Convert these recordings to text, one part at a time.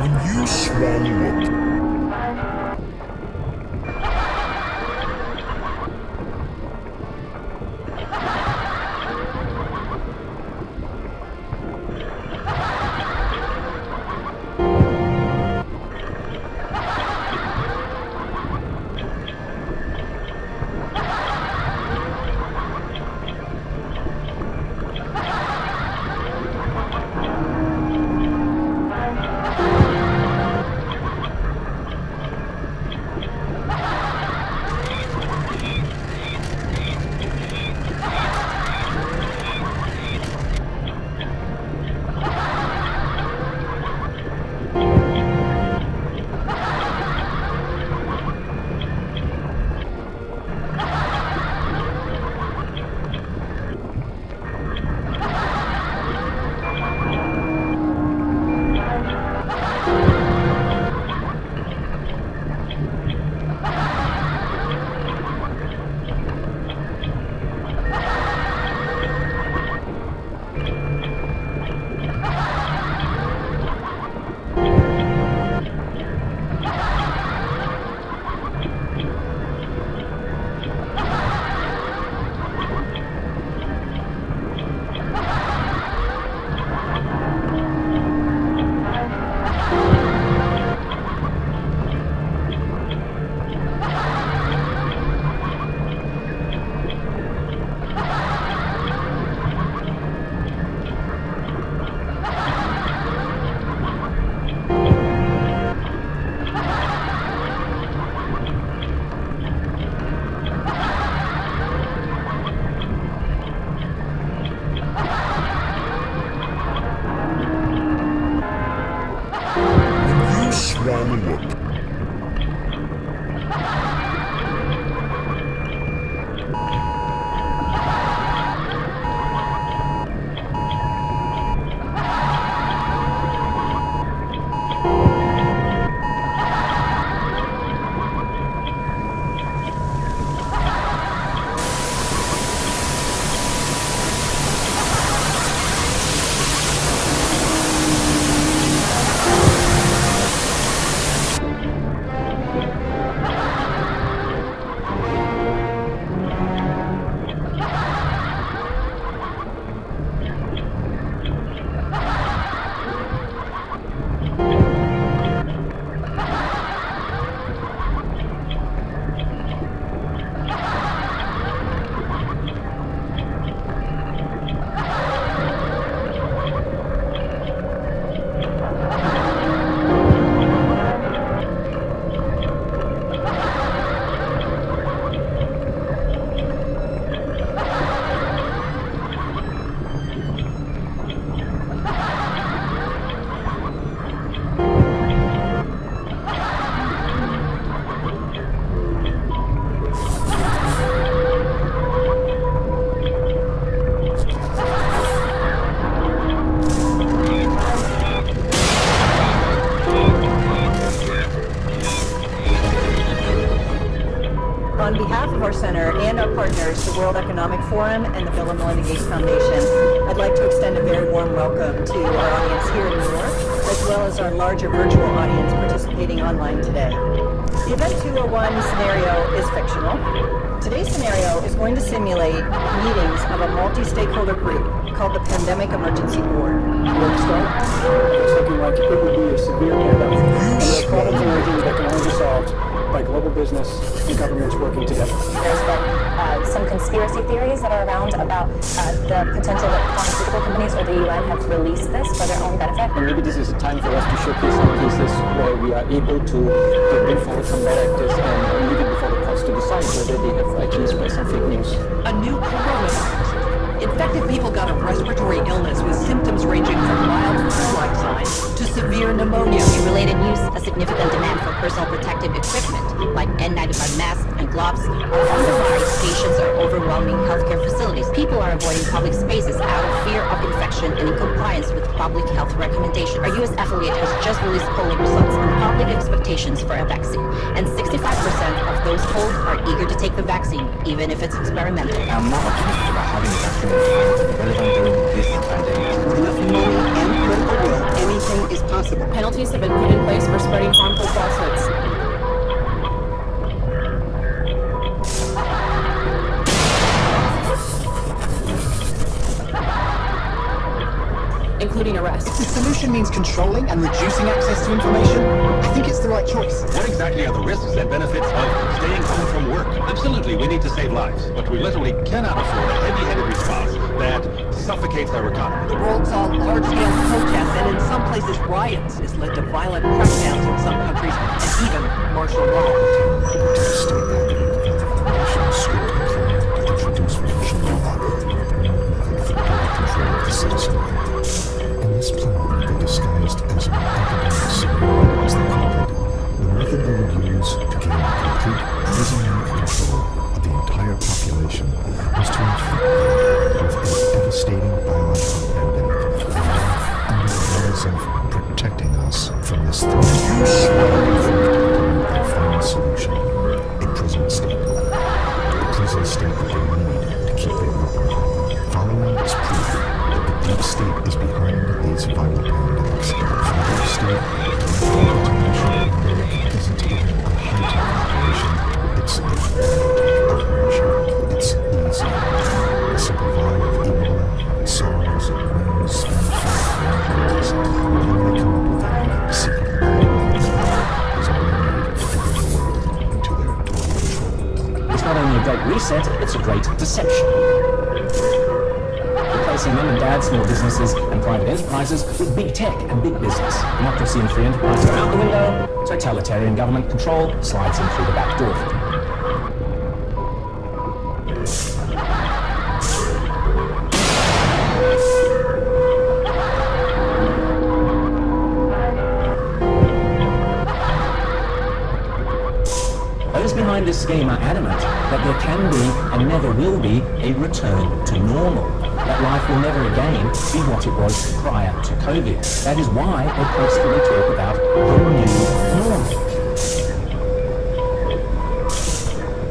You swallow up. On behalf of our center and our partners, the World Economic Forum and the Bill and Melinda Gates Foundation, I'd like to extend a very warm welcome to our audience here in New York, as well as our larger virtual audience participating online today. The Event 201 scenario is fictional. Today's scenario is going to simulate meetings of a multi-stakeholder group called the Pandemic Emergency Board. Where to start? It's looking like it would be a severe pandemic, and there are problems emerging that can only be solved by global business and governments working together. There's been some conspiracy theories that are around about the potential that pharmaceutical companies or the UN have released this for their own benefit. Maybe this is a time for us to showcase some cases where we are able to bring forward some bad actors and leave it before the courts to decide whether they have actually spread some fake news. A new coronavirus. Infected people got a respiratory illness with symptoms ranging from mild flu-like signs to severe pneumonia. In related news, a significant demand for personal protective equipment like N95 masks and gloves are on the rise. Patients are overwhelming healthcare facilities. People are avoiding public spaces out of fear of infection and in compliance with public health recommendations. Our U.S. affiliate has just released polling results on public expectations for a vaccine, and 65% of those polled are eager to take the vaccine, even if it's experimental. I'm more optimistic about having a vaccine to be relevant during this pandemic. With enough money and political will, anything is possible. Penalties have been put in spreading harmful falsehoods. Including arrest. If the solution means controlling and reducing access to information, I think it's the right choice. What exactly are the risks and benefits of staying home from work? Absolutely, we need to save lives, but we literally cannot afford a heavy-handed response that suffocates our economy. The world saw large-scale protests and in some places riots has led to violent crackdowns in some countries and even martial law. State activated the foundation's strict plan to introduce martial law, a predominant method for direct control of the citizenry. In this plan, they disguised as an academic scenario, as they called it, the method they would use to gain complete prison-like control of the entire population was to infect them with a devastating biological pandemic under the guise of protecting us from this threat. Their final solution, a prison state. The prison state that they need to keep it open. Following is proof that the deep state is behind these viral pandemics. From the deep state, the international pandemic isn't even a high-tech operation. It's a bad operation. It's easy. A simple vial of Ebola, SARS, MERS, Spanish flu, and whatever they come up with a secret is all they need to bring the world into their total control. It's not only a great reset, it's a great deception. Replacing mum and dad, small businesses and private enterprises with big tech and big business. Democracy and free enterprise go out the window, totalitarian government control slides in through the back door. Those behind this scheme are adamant that there can be and never will be a return to normal. That life will never again be what it was prior to COVID. That is why they constantly talk about the new normal.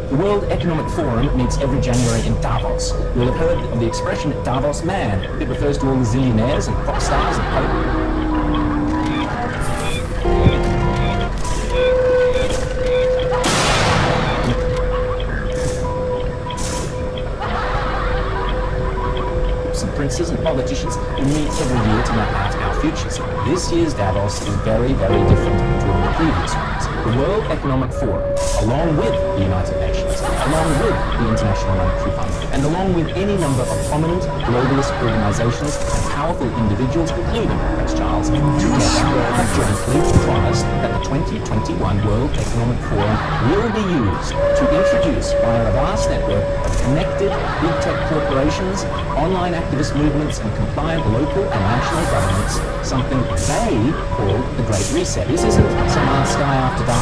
The World Economic Forum meets every January in Davos. You'll have heard of the expression Davos man. It refers to all the zillionaires and pop stars and Pope. Princes and politicians who meet every year to map out our futures. This year's Davos is very, very different to all the previous ones. The World Economic Forum, along with the United Nations, along with the International Monetary Fund, and along with any number of prominent globalist organizations and powerful individuals, including Prince Charles, together have jointly promised that the 2021 World Economic Forum will be used to introduce via a vast network of connected big tech corporations, online activist movements and compliant local and national governments, something they call the Great Reset. This isn't some sky after dark.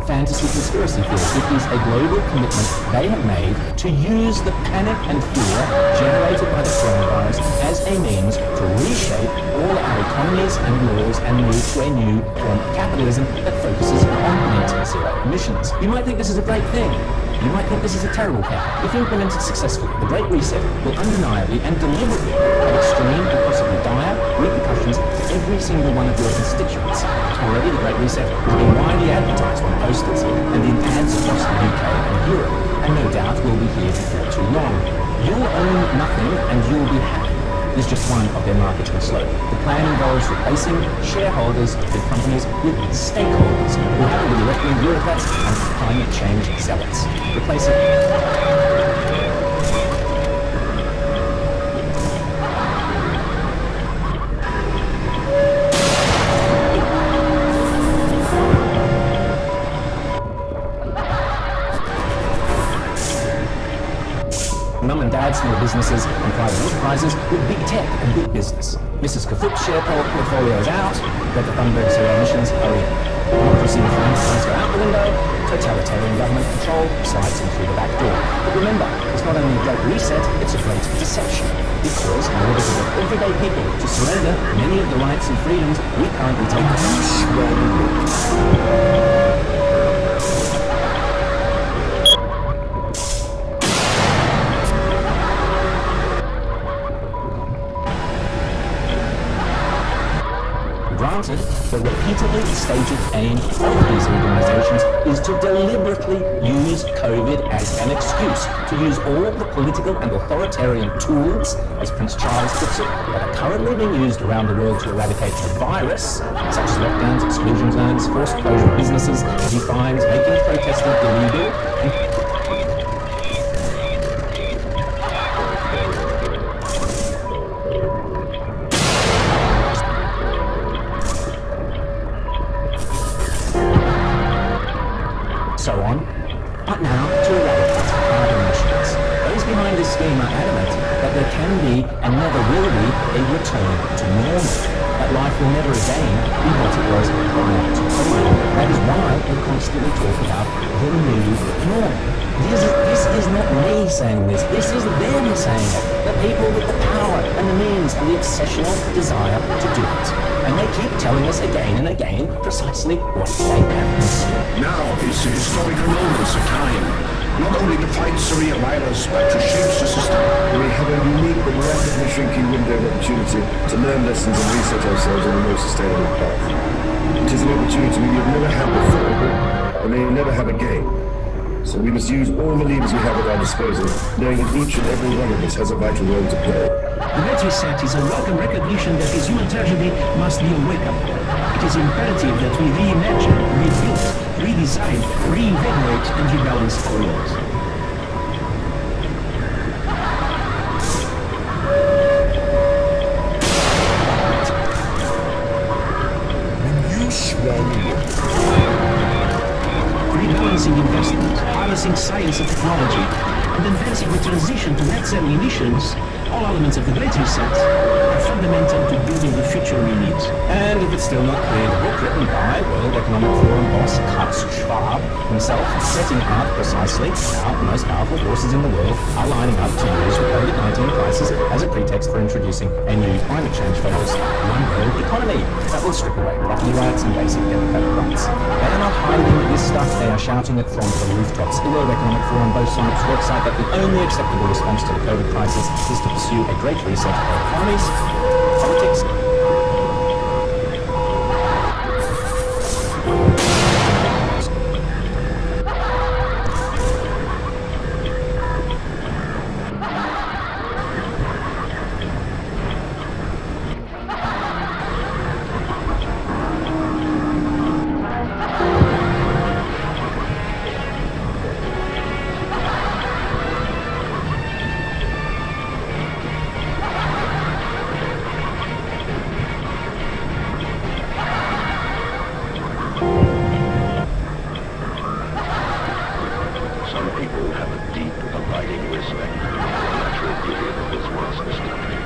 Fantasy conspiracy theory. It is a global commitment they have made to use the panic and fear generated by the coronavirus as a means to reshape all our economies and laws and move to a new form of capitalism that focuses on net zero emissions. You might think this is a great thing. You might think this is a terrible thing. If implemented successfully, the Great Reset will undeniably and deliberately have extreme and possibly dire repercussions for every single one of your constituents. Already, the Great Reset has been widely advertised on posters and in ads across the UK and Europe, and no doubt will be here before too long. You'll own nothing and you'll be happy is just one of their marketing slogans. The plan involves replacing shareholders with companies with stakeholders who happen to be left-wing bureaucrats and climate change zealots. Replacing mum and dad, small businesses and private enterprises with big tech and big business. Mrs. Kafook's share portfolio is out, Greta Thunberg's zero emissions are in. Democracy and free enterprise go out the window, totalitarian government control slides in through the back door. But remember, it's not only a great reset, it's a great deception. Because in order to get everyday people to surrender many of the rights and freedoms we currently take for granted, stated aim of these organizations is to deliberately use COVID as an excuse, to use all of the political and authoritarian tools, as Prince Charles puts it, that are currently being used around the world to eradicate the virus, such as lockdowns, exclusion zones, forced closure of businesses, heavy fines, making protesting illegal, and so on, but now to eradicate carbon emissions. Those behind this scheme are adamant that there can be and never will be a return to normal, that life will never again be what it was prior to COVID. That is why we constantly talk about the new norm. This is not me saying this is them saying it, the people with the power and the means and the obsessional desire to do it. And they keep telling us again and again precisely what they have in store. Now is the historical moment of time, not only to fight surreal virus, but to change the system. We have a unique but rapidly shrinking window of opportunity to learn lessons and reset ourselves on a more sustainable path. It is an opportunity we have never had before, and may never have again. So we must use all the levers we have at our disposal, knowing that each and every one of us has a vital role to play. The Great Reset is a welcome recognition that this human tragedy must be a wake-up call. It is imperative that we reimagine, rebuild, redesign, reinvigorate and rebalance our world. When you swallow rebalancing investment, harnessing science and technology, and advancing the transition to net zero emissions, all elements of the Great Reset are fundamental to building the future we need. And if it's still not clear, the book written by World Economic Forum boss Klaus Schwab himself, setting out precisely how the most powerful forces in the world are lining up to use the COVID-19 crisis as a pretext for introducing a new climate change-focused one world economy that will strip away property rights and basic democratic rights. They are not hiding this stuff, they are shouting it from the rooftops. The World Economic Forum boasts on its website that the only acceptable response to the COVID crisis is to pursue a great reset of our economies, politics, Some people have a deep, abiding respect for the natural beauty that was once this country.